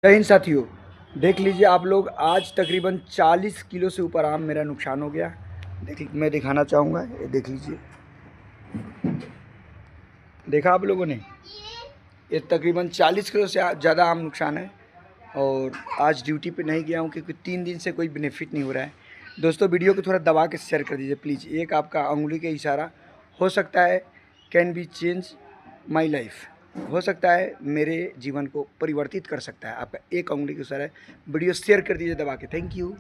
जय हिंद साथियों, देख लीजिए आप लोग, आज तकरीबन 40 किलो से ऊपर आम मेरा नुकसान हो गया। मैं दिखाना चाहूँगा, ये देख लीजिए। देखा आप लोगों ने, ये तकरीबन 40 किलो से ज़्यादा आम नुकसान है। और आज ड्यूटी पे नहीं गया हूँ क्योंकि 3 दिन से कोई बेनिफिट नहीं हो रहा है। दोस्तों, वीडियो को थोड़ा दबा के शेयर कर दीजिए प्लीज़। एक आपका उंगली का इशारा हो सकता है can be change my life, हो सकता है मेरे जीवन को परिवर्तित कर सकता है। आपका एक उंगली का इशारा है। वीडियो शेयर कर दीजिए दबा के। Thank you.